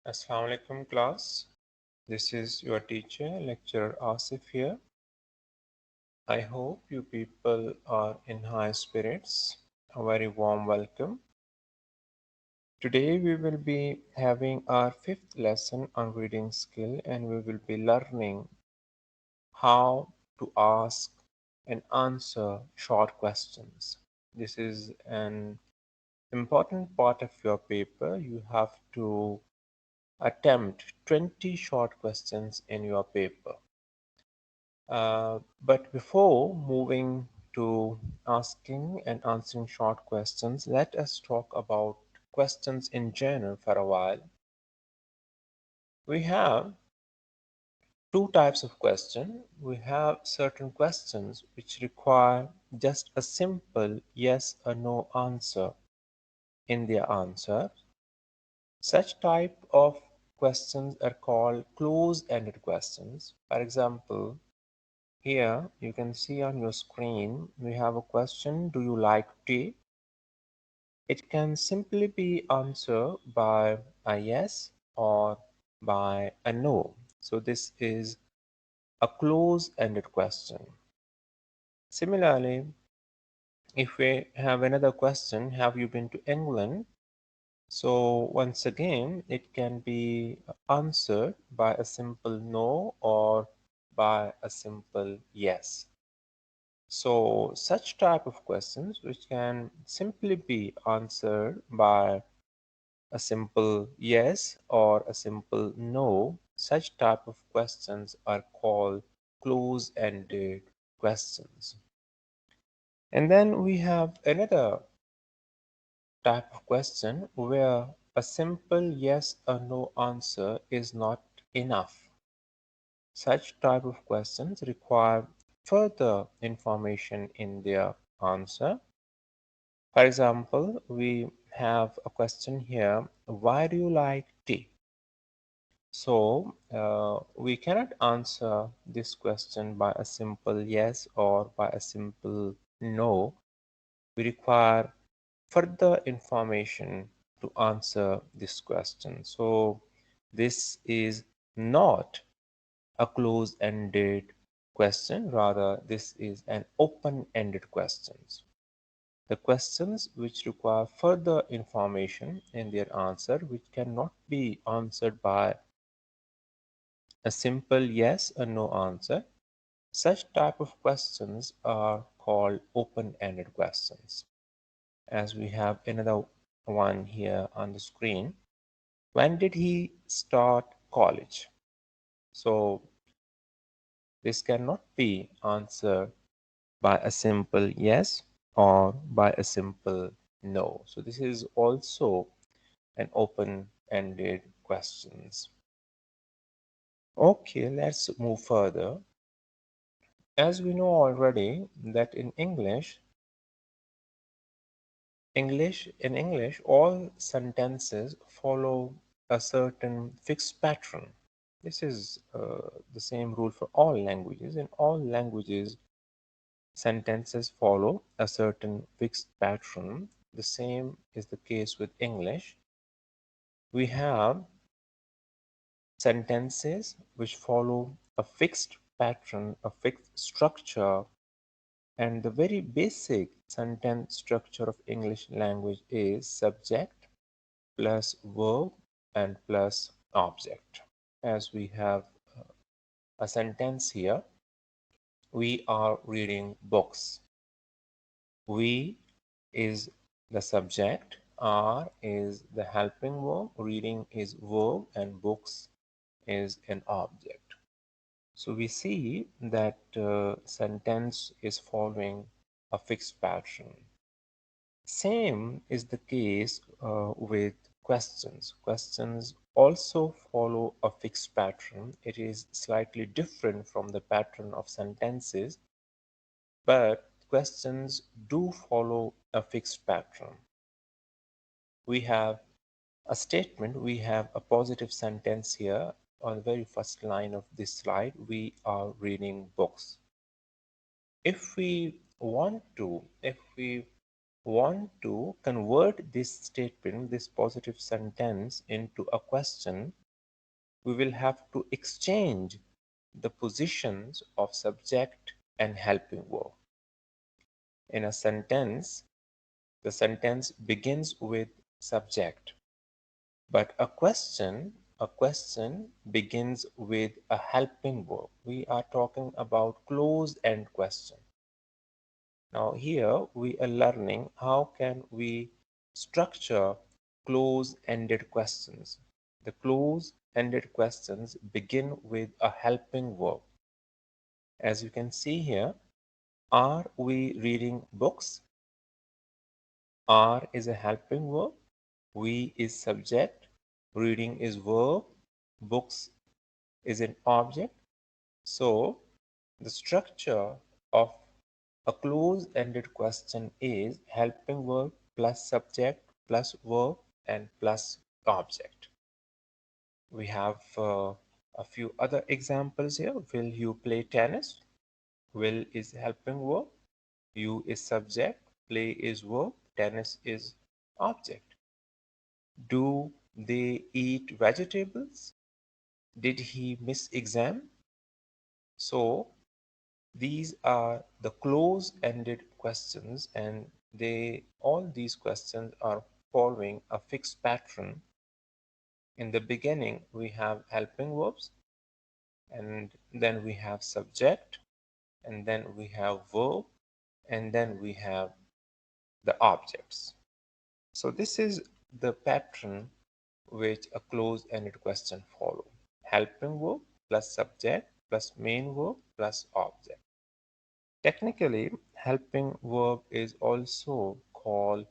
Assalamu alaikum class. This is your teacher, lecturer Asif here. I hope you people are in high spirits. A very warm welcome. Today we will be having our fifth lesson on reading skill and we will be learning how to ask and answer short questions. This is an important part of your paper. You have to attempt 20 short questions in your paper. But before moving to asking and answering short questions, let us talk about questions in general for a while. We have two types of question. We have certain questions which require just a simple yes or no answer in their answer. Such type of questions are called close-ended questions. For example, here you can see on your screen we have a question, do you like tea? It can simply be answered by a yes or by a no. So this is a close-ended question. Similarly, if we have another question, have you been to England? So once again, it can be answered by a simple no or by a simple yes. So such type of questions which can simply be answered by a simple yes or a simple no, such type of questions are called close-ended questions. And then we have another type of question where a simple yes or no answer is not enough. Such type of questions require further information in their answer. For example, we have a question here, why do you like tea? So we cannot answer this question by a simple yes or by a simple no. We require further information to answer this question. So this is not a close-ended question, rather this is an open-ended question. The questions which require further information in their answer, which cannot be answered by a simple yes or no answer, such type of questions are called open-ended questions. As we have another one here on the screen, when did he start college? So this cannot be answered by a simple yes or by a simple no. So this is also an open-ended questions. Okay, let's move further. As we know already that in English, all sentences follow a certain fixed pattern. This is the same rule for all languages. In all languages, sentences follow a certain fixed pattern. The same is the case with English. We have sentences which follow a fixed pattern, a fixed structure, and the very basic sentence structure of English language is subject plus verb and plus object. As we have a sentence here, we are reading books. We is the subject, are is the helping verb, reading is verb, and books is an object. So we see that sentence is following a fixed pattern. Same is the case with questions. Questions also follow a fixed pattern. It is slightly different from the pattern of sentences, but questions do follow a fixed pattern. We have a statement, we have a positive sentence here on the very first line of this slide. We are reading books. If we want to convert this statement, this positive sentence, into a question, we will have to exchange the positions of subject and helping verb. In a sentence, the sentence begins with subject, but a question begins with a helping verb. We are talking about closed-end question. Now here we are learning how can we structure close-ended questions. The close-ended questions begin with a helping verb. As you can see here, are we reading books? Are is a helping verb. We is subject. Reading is verb. Books is an object. So the structure of a close-ended question is helping verb plus subject plus verb and plus object. We have a few other examples here. Will you play tennis? Will is helping verb. You is subject. Play is verb. Tennis is object. Do they eat vegetables? Did he miss exam? So these are the close-ended questions, and all these questions are following a fixed pattern. In the beginning, we have helping verbs, and then we have subject, and then we have verb, and then we have the objects. So this is the pattern which a close-ended question follow. Helping verb plus subject plus main verb plus object. Technically, helping verb is also called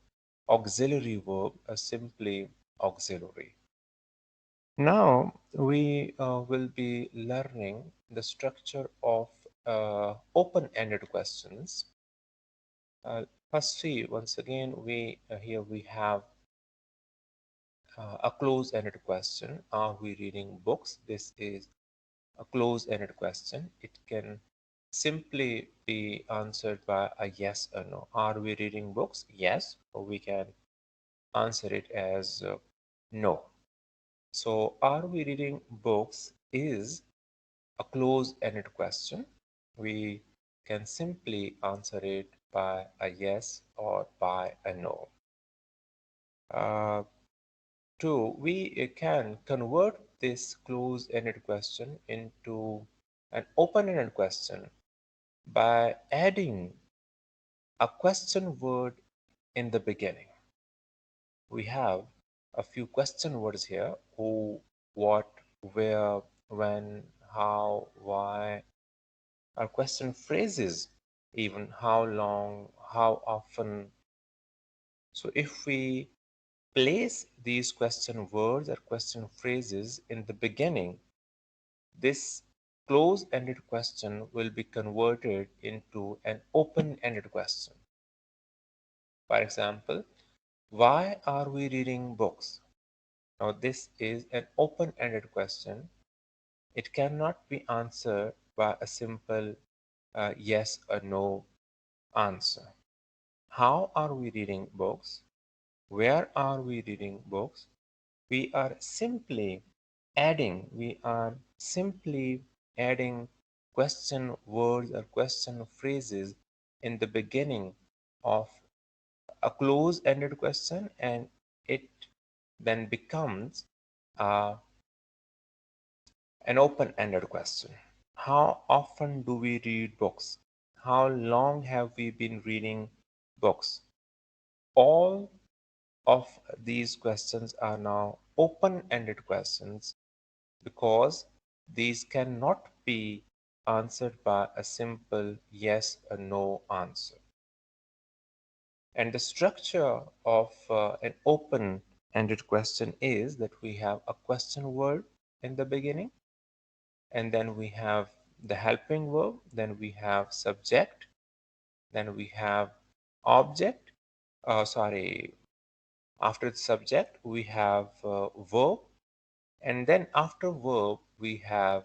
auxiliary verb or simply auxiliary. Now we will be learning the structure of open-ended questions. First, see once again here we have a close-ended question. Are we reading books? This is a close-ended question. It can simply be answered by a yes or no. Are we reading books? Yes. Or we can answer it as no. So, are we reading books is a close-ended question. We can simply answer it by a yes or by a no. Two, we can convert this close-ended question into an open-ended question by adding a question word in the beginning. We have a few question words here: who, what, where, when, how, why. Our question phrases, even how long, how often. So if we place these question words or question phrases in the beginning, this close-ended question will be converted into an open-ended question. For example, why are we reading books? Now, this is an open-ended question. It cannot be answered by a simple yes or no answer. How are we reading books? Where are we reading books? We are simply adding question words or question phrases in the beginning of a close-ended question, and it then becomes an open-ended question. How often do we read books? How long have we been reading books? All of these questions are now open-ended questions because these cannot be answered by a simple yes or no answer. And the structure of an open-ended question is that we have a question word in the beginning, and then we have the helping verb, then we have subject, then we have object, after the subject we have verb, and then after verb we have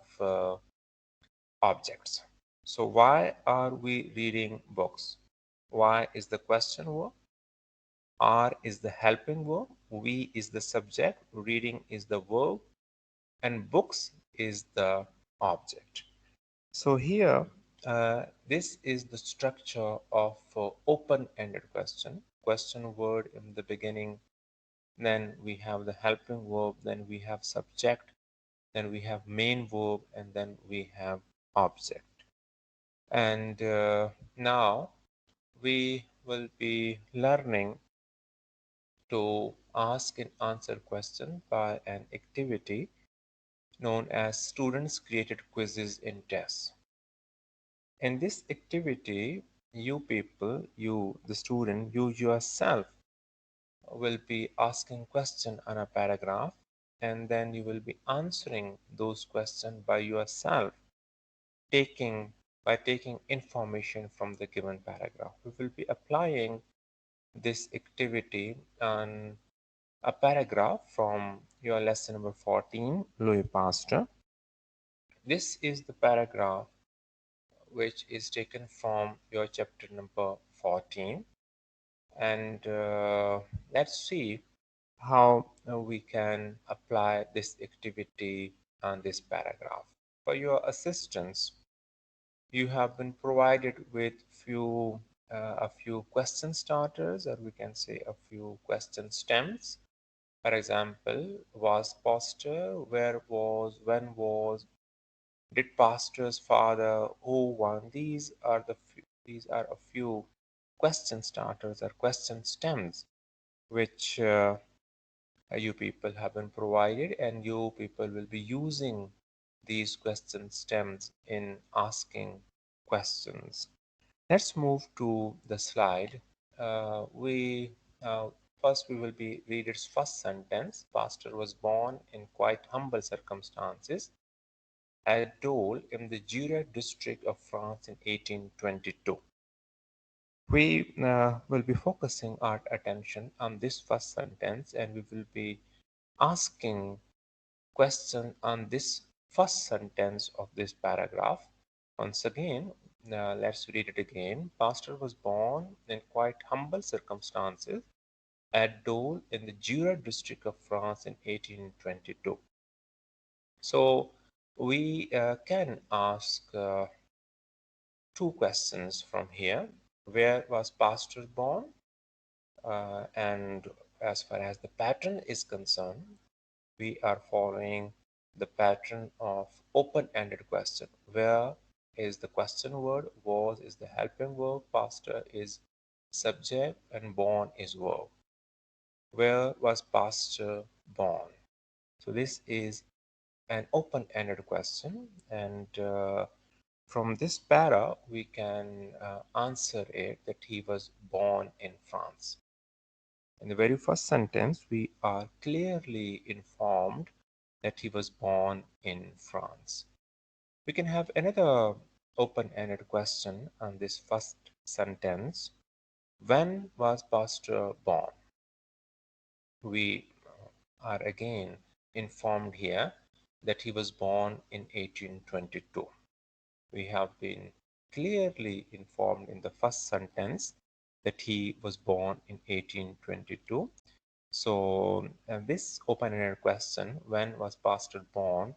objects. So why are we reading books? Why is the question word. are is the helping verb, we is the subject, reading is the verb, and books is the object. So here, this is the structure of open-ended question. Question word in the beginning, then we have the helping verb, then we have subject, then we have main verb, and then we have object. And now we will be learning to ask and answer question by an activity known as students created quizzes in tests. In this activity, you people, you the student, you yourself will be asking question on a paragraph, and then you will be answering those questions by yourself, taking by taking information from the given paragraph. We will be applying this activity on a paragraph from your lesson number 14, Louis Pasteur. This is the paragraph which is taken from your chapter number 14. And let's see how we can apply this activity on this paragraph. For your assistance, you have been provided with a few question starters, or we can say a few question stems. For example, was Pasteur, where was, when was, did Pasteur's father, who won? These are a few question starters or question stems which you people have been provided, and you people will be using these question stems in asking questions. Let's move to the slide. We First we will be read its first sentence. Pasteur was born in quite humble circumstances at Dole in the Jura district of France in 1822. We will be focusing our attention on this first sentence, and we will be asking question on this first sentence of this paragraph. Once again, let's read it again. Pasteur was born in quite humble circumstances at Dole in the Jura district of France in 1822. So we can ask two questions from here. Where was Pasteur born? And as far as the pattern is concerned, we are following the pattern of open-ended question. Where is the question word, was is the helping verb, Pasteur is subject, and born is verb. Where was Pasteur born? So this is an open-ended question, and from this para we can answer it that he was born in France. In the very first sentence, we are clearly informed that he was born in France. We can have another open-ended question on this first sentence. When was Pasteur born? We are again informed here that he was born in 1822. We have been clearly informed in the first sentence that he was born in 1822. So this open-ended question, when was Pasteur born,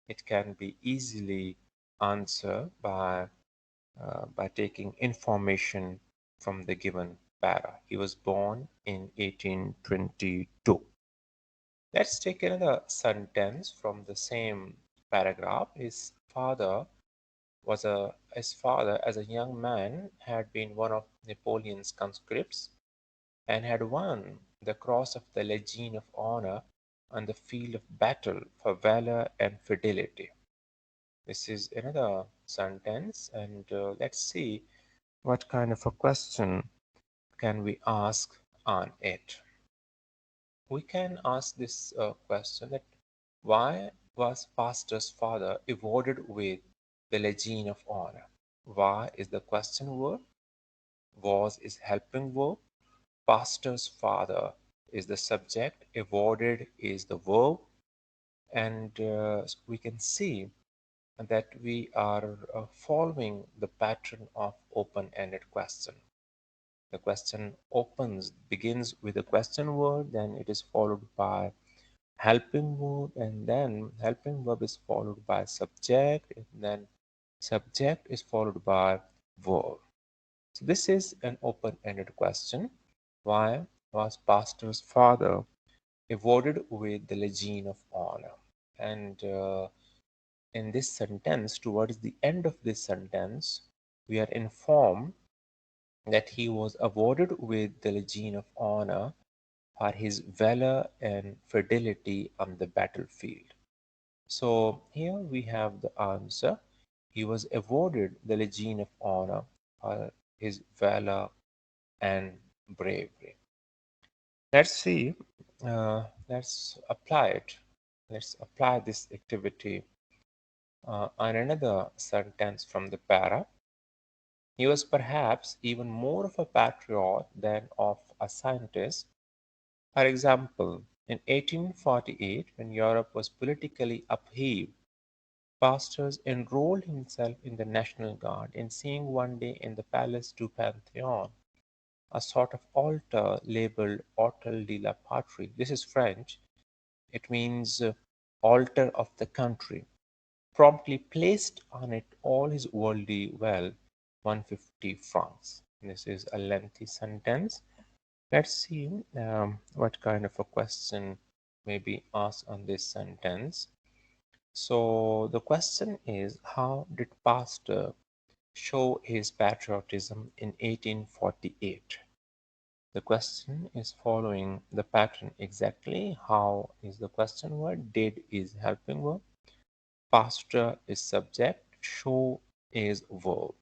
it can be easily answered by taking information from the given para. He was born in 1822. Let's take another sentence from the same paragraph. His father, as a young man, had been one of Napoleon's conscripts and had won the Cross of the Legion of Honor on the field of battle for valor and fidelity. This is another sentence, and let's see what kind of a question can we ask on it. We can ask this question that why was Pasteur's father awarded with the Legion of Honor? Why is the question word, was is helping verb, Pasteur's father is the subject, awarded is the verb, and we can see that we are following the pattern of open-ended question. The question begins with a question word, then it is followed by helping verb, and then helping verb is followed by subject, and then subject is followed by verb. So this is an open-ended question. Why was pastor's father awarded with the Legion of Honor? And in this sentence, towards the end of this sentence, we are informed that he was awarded with the Legion of Honor for his valor and fidelity on the battlefield. So here we have the answer. He was awarded the Legion of Honor for his valor and bravery. Let's see, let's apply it. Let's apply this activity on another sentence from the para. He was perhaps even more of a patriot than of a scientist. For example, in 1848, when Europe was politically upheaved, Pastors enrolled himself in the National Guard, and seeing one day in the Palace du Panthéon a sort of altar labeled Autel de la Patrie. This is French. It means altar of the country. Promptly placed on it all his worldly wealth, 150 francs. This is a lengthy sentence. Let's see what kind of a question may be asked on this sentence. So the question is, how did Pasteur show his patriotism in 1848? The question is following the pattern exactly. How is the question word? Did is helping verb. Pasteur is subject. Show is verb.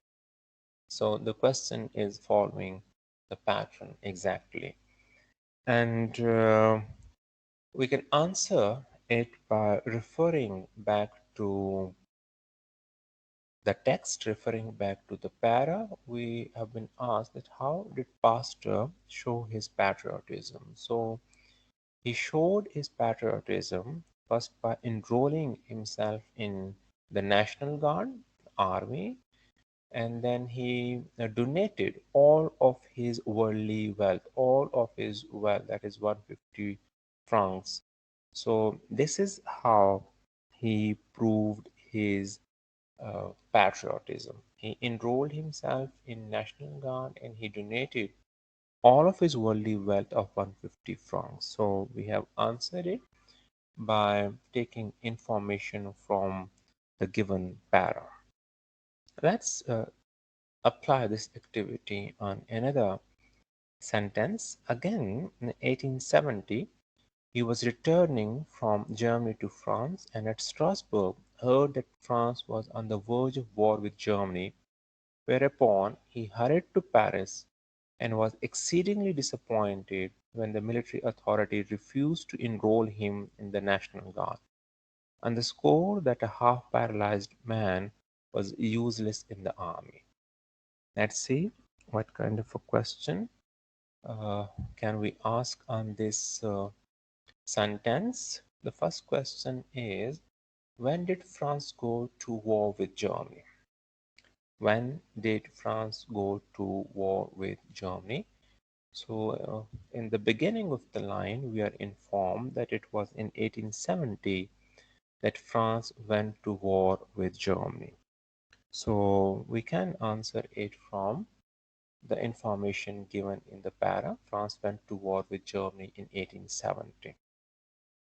So the question is following the pattern exactly. And we can answer it by referring back to the text, referring back to the para. We have been asked that how did Pasteur show his patriotism? So he showed his patriotism first by enrolling himself in the National Guard army, and then he donated all of his worldly wealth, all of his wealth, that is 150 francs. So this is how he proved his patriotism. He enrolled himself in National Guard and he donated all of his worldly wealth of 150 francs. So we have answered it by taking information from the given para. Let's apply this activity on another sentence. Again, in 1870, he was returning from Germany to France and at Strasbourg heard that France was on the verge of war with Germany, whereupon he hurried to Paris and was exceedingly disappointed when the military authority refused to enroll him in the National Guard, on the score that a half-paralyzed man was useless in the army. Let's see what kind of a question uh, can we ask on this sentence. The first question is, when did France go to war with Germany? When did France go to war with Germany? So, in the beginning of the line, we are informed that it was in 1870 that France went to war with Germany. So, we can answer it from the information given in the para. France went to war with Germany in 1870.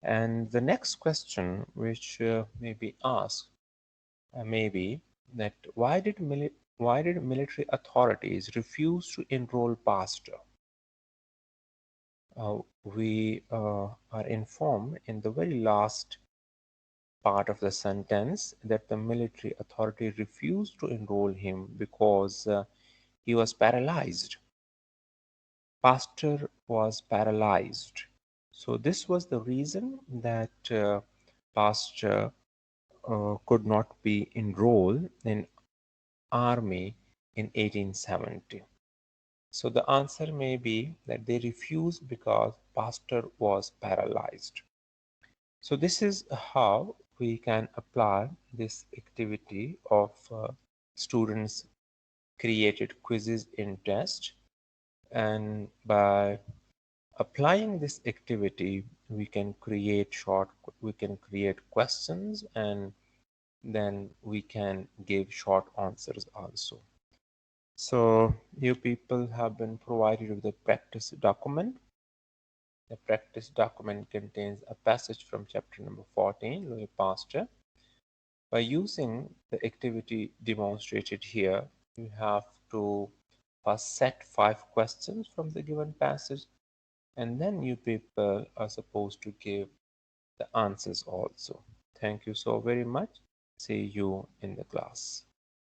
And the next question, which may be asked, may be that why did military authorities refuse to enroll Pasteur? We are informed in the very last part of the sentence that the military authority refused to enroll him because he was paralyzed. Pasteur was paralyzed. So this was the reason that Pasteur could not be enrolled in army in 1870. So the answer may be that they refused because Pasteur was paralyzed. So this is how we can apply this activity of students created quizzes in test. And by applying this activity, we can create questions, and then we can give short answers also. So you people have been provided with a practice document. The practice document contains a passage from chapter number 14, Louis Pasteur. By using the activity demonstrated here, you have to first set 5 questions from the given passage, and then you people are supposed to give the answers also. Thank you so very much. See you in the class.